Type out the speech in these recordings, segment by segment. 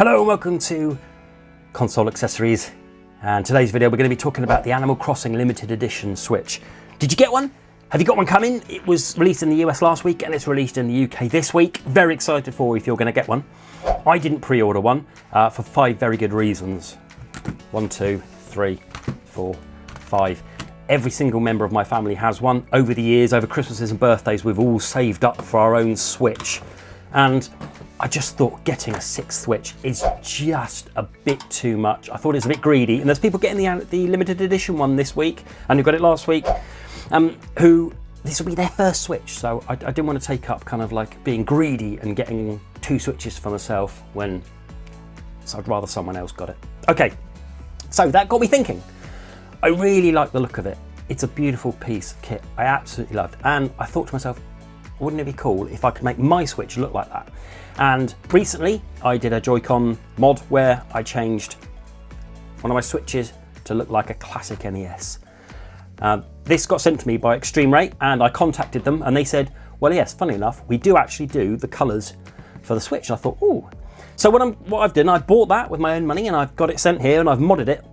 Hello and welcome to Console Accessories, and today's video we're going to be talking about the Animal Crossing limited edition Switch. Did you get one? Have you got one coming? It was released in the US last week and it's released in the UK this week. Very excited for if you're going to get one. I didn't pre-order one for 5 very good reasons. 1, 2, 3, 4, 5. Every single member of my family has one. Over the years, over Christmases and birthdays, we've all saved up for our own Switch. And I just thought getting a 6th Switch is just a bit too much. I thought it was a bit greedy. And there's people getting the limited edition one this week, and who got it last week, who this will be their first Switch. So I didn't want to take up kind of like being greedy and getting 2 Switches for myself when so I'd rather someone else got it. Okay, so that got me thinking. I really like the look of it. It's a beautiful piece of kit. I absolutely loved it. And I thought to myself, wouldn't it be cool if I could make my Switch look like that? And recently I did a Joy-Con mod where I changed one of my Switches to look like a classic NES. This got sent to me by Extremerate and I contacted them and they said, well, yes, funny enough, we do actually do the colours for the Switch. And I thought, oh. So what I've done, I bought that with my own money and I've got it sent here and I've modded it.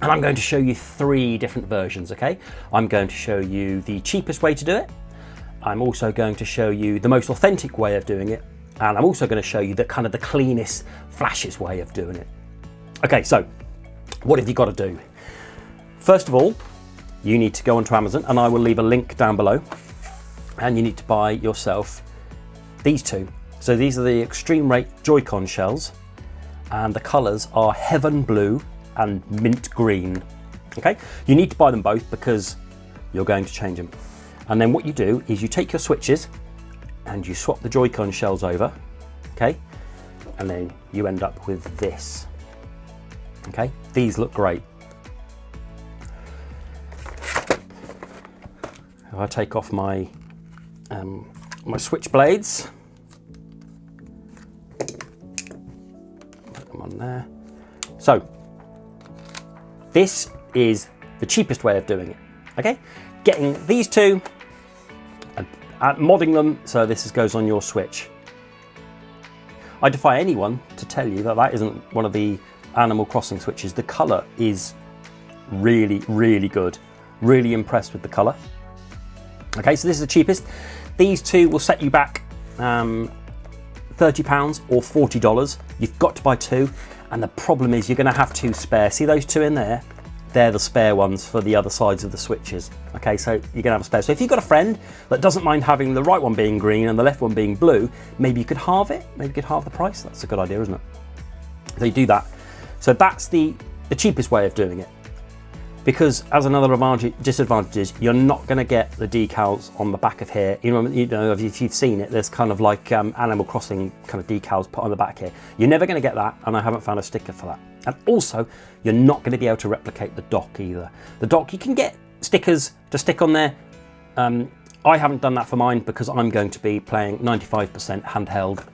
And I'm going to show you 3 different versions, okay? I'm going to show you the cheapest way to do it. I'm also going to show you the most authentic way of doing it. And I'm also going to show you the kind of the cleanest, flashiest way of doing it. Okay, so what have you got to do? First of all, you need to go onto Amazon and I will leave a link down below. And you need to buy yourself these 2. So these are the Extremerate Joy-Con shells. And the colours are Heaven Blue and Mint Green. Okay, you need to buy them both because you're going to change them. And then what you do is you take your Switches and you swap the Joy-Con shells over, okay? And then you end up with this, okay? These look great. If I take off my my switch blades, put them on there. So this is the cheapest way of doing it, okay? Getting these 2 and modding them so this goes on your Switch. I defy anyone to tell you that that isn't one of the Animal Crossing Switches. The colour is really, really good. Really impressed with the colour. Okay, so this is the cheapest. These 2 will set you back £30 or $40. You've got to buy 2, and the problem is you're going to have 2 spare. See those 2 in there? They're the spare ones for the other sides of the Switches. Okay, so you're gonna have a spare. So if you've got a friend that doesn't mind having the right one being green and the left one being blue, maybe you could halve it. Maybe you could halve the price. That's a good idea, isn't it? So you do that. So that's the cheapest way of doing it. Because as another disadvantage is you're not gonna get the decals on the back of here. You know, if you've seen it, there's kind of like Animal Crossing kind of decals put on the back here. You're never gonna get that, and I haven't found a sticker for that. And also, you're not going to be able to replicate the dock either. The dock, you can get stickers to stick on there. I haven't done that for mine because I'm going to be playing 95% handheld.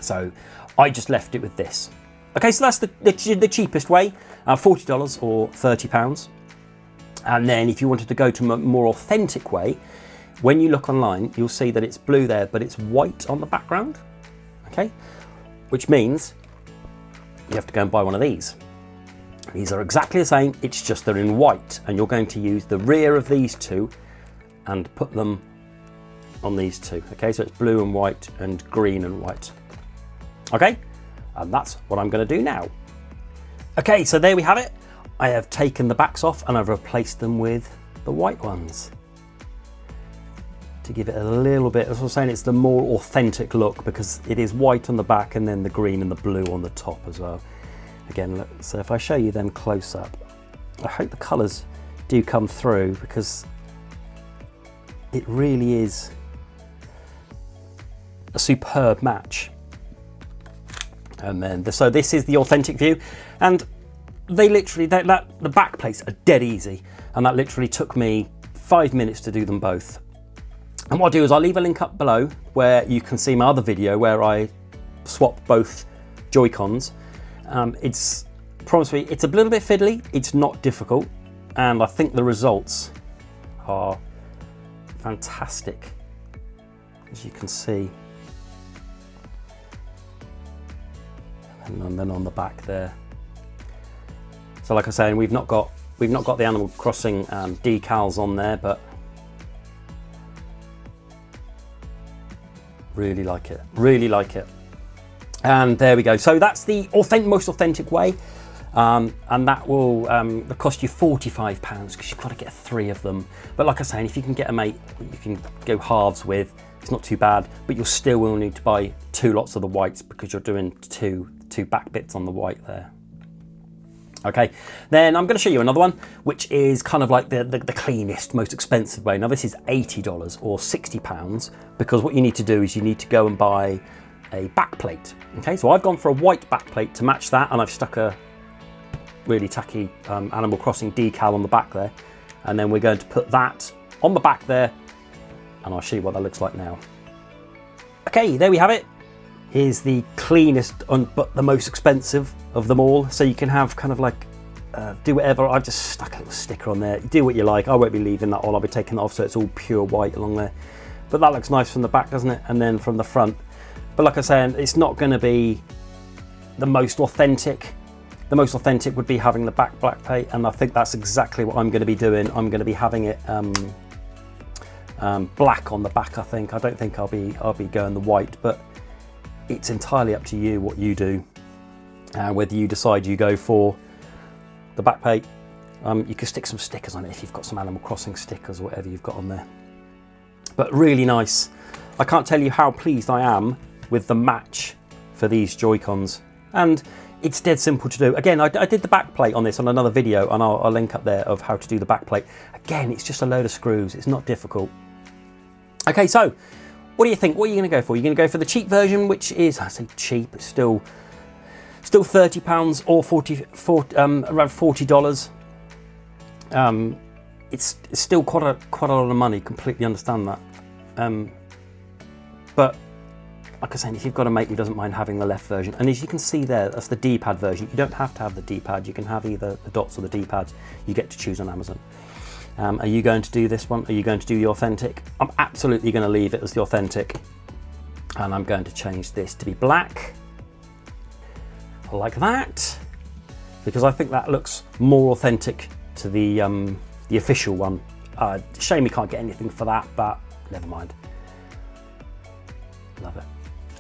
So I just left it with this. Okay, so that's the cheapest way, $40 or £30. And then if you wanted to go to a more authentic way, when you look online, you'll see that it's blue there, but it's white on the background. Okay, which means you have to go and buy one of these. These are exactly the same, it's just they're in white, and you're going to use the rear of these 2 and put them on these 2. Okay, so it's blue and white and green and white. Okay, and that's what I'm going to do now. Okay, so there we have it. I have taken the backs off and I've replaced them with the white ones to give it a little bit, as I was saying, it's the more authentic look because it is white on the back and then the green and the blue on the top as well. Again, look, so if I show you them close up, I hope the colours do come through because it really is a superb match. And then, so this is the authentic view, and they literally, the back plates are dead easy, and that literally took me 5 minutes to do them both. And what I'll do is I'll leave a link up below where you can see my other video where I swap both Joy-Cons. It's promise me, it's a little bit fiddly, it's not difficult, and I think the results are fantastic, as you can see. and then on the back there. So like I was saying, we've not got the Animal Crossing decals on there, but really like it, really like it. And there we go. So that's the most authentic way, and that will cost you £45 because you've got to get 3 of them. But like I was saying, if you can get a mate you can go halves with, it's not too bad, but you'll still will need to buy 2 lots of the whites because you're doing two back bits on the white there. Okay, then I'm going to show you another one, which is kind of like the cleanest, most expensive way. Now this is $80 or £60, because what you need to do is you need to go and buy a back plate. Okay, so I've gone for a white back plate to match that, and I've stuck a really tacky Animal Crossing decal on the back there, and then we're going to put that on the back there, and I'll show you what that looks like now. Okay, there we have it. Here's the cleanest but the most expensive of them all. So you can have kind of like, do whatever. I've just stuck a little sticker on there. Do what you like. I won't be leaving that on. I'll be taking that off so it's all pure white along there. But that looks nice from the back, doesn't it? And then from the front. But like I said, it's not going to be the most authentic. The most authentic would be having the back black plate, and I think that's exactly what I'm going to be doing. I'm going to be having it black on the back. I don't think I'll be going the white, but it's entirely up to you what you do, whether you decide you go for the back plate. You can stick some stickers on it if you've got some Animal Crossing stickers or whatever you've got on there. But really nice. I can't tell you how pleased I am with the match for these Joy-Cons, and it's dead simple to do. Again, I did the back plate on this on another video, and I'll link up there of how to do the back plate. Again, it's just a load of screws. It's not difficult. Okay, so what do you think? What are you going to go for? You're going to go for the cheap version, which is, I say cheap, it's still £30 or around $40. It's still quite a lot of money. Completely understand that. But like I said, if you've got a mate who doesn't mind having the left version, and as you can see there, that's the D-pad version. You don't have to have the D-pad. You can have either the dots or the D-pads. You get to choose on Amazon. Are you going to do this one? Are you going to do the authentic? I'm absolutely going to leave it as the authentic, and I'm going to change this to be black, like that, because I think that looks more authentic to the official one. Shame we can't get anything for that, but never mind. Love it.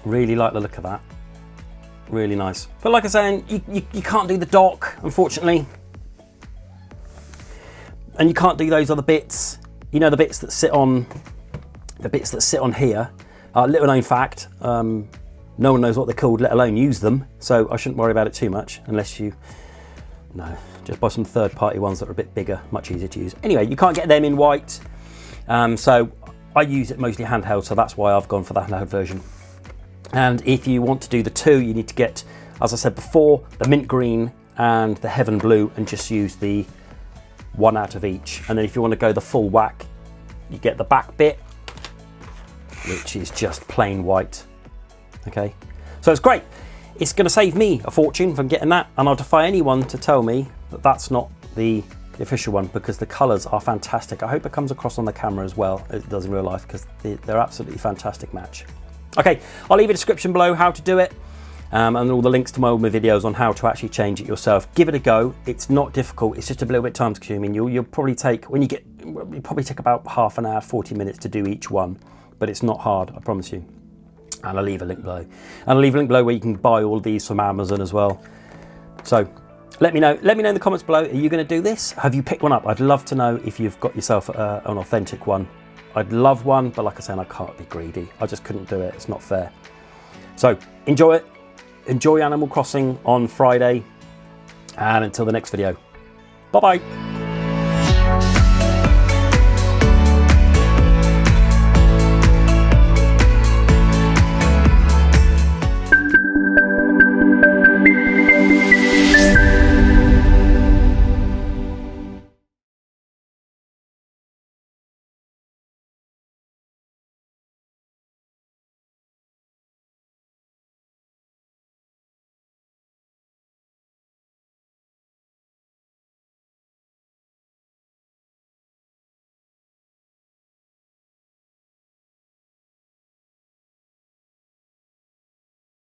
Really like the look of that. Really nice. But like I said, you can't do the dock, unfortunately. And you can't do those other bits. You know, the bits that sit on here. Little known fact, no one knows what they're called, let alone use them. So I shouldn't worry about it too much, unless you, no, just buy some third-party ones that are a bit bigger, much easier to use. Anyway, you can't get them in white. So I use it mostly handheld, so that's why I've gone for the handheld version. And if you want to do the 2, you need to get, as I said before, the mint green and the heaven blue, and just use the 1 out of each. And then if you want to go the full whack, you get the back bit, which is just plain white. Okay, so it's great. It's going to save me a fortune from getting that, and I'll defy anyone to tell me that that's not the official one, because the colours are fantastic. I hope it comes across on the camera as well as it does in real life, because they're absolutely fantastic match. Okay, I'll leave a description below how to do it, and all the links to all my videos on how to actually change it yourself. Give it a go. It's not difficult. It's just a little bit time consuming. You'll probably take, you probably take about half an hour, 40 minutes to do each one, but it's not hard, I promise you. And I'll leave a link below. And I'll leave a link below where you can buy all of these from Amazon as well. So let me know in the comments below. Are you going to do this? Have you picked one up? I'd love to know if you've got yourself an authentic one. I'd love one, but like I said, I can't be greedy. I just couldn't do it. It's not fair. So enjoy it. Enjoy Animal Crossing on Friday. And until the next video, bye-bye.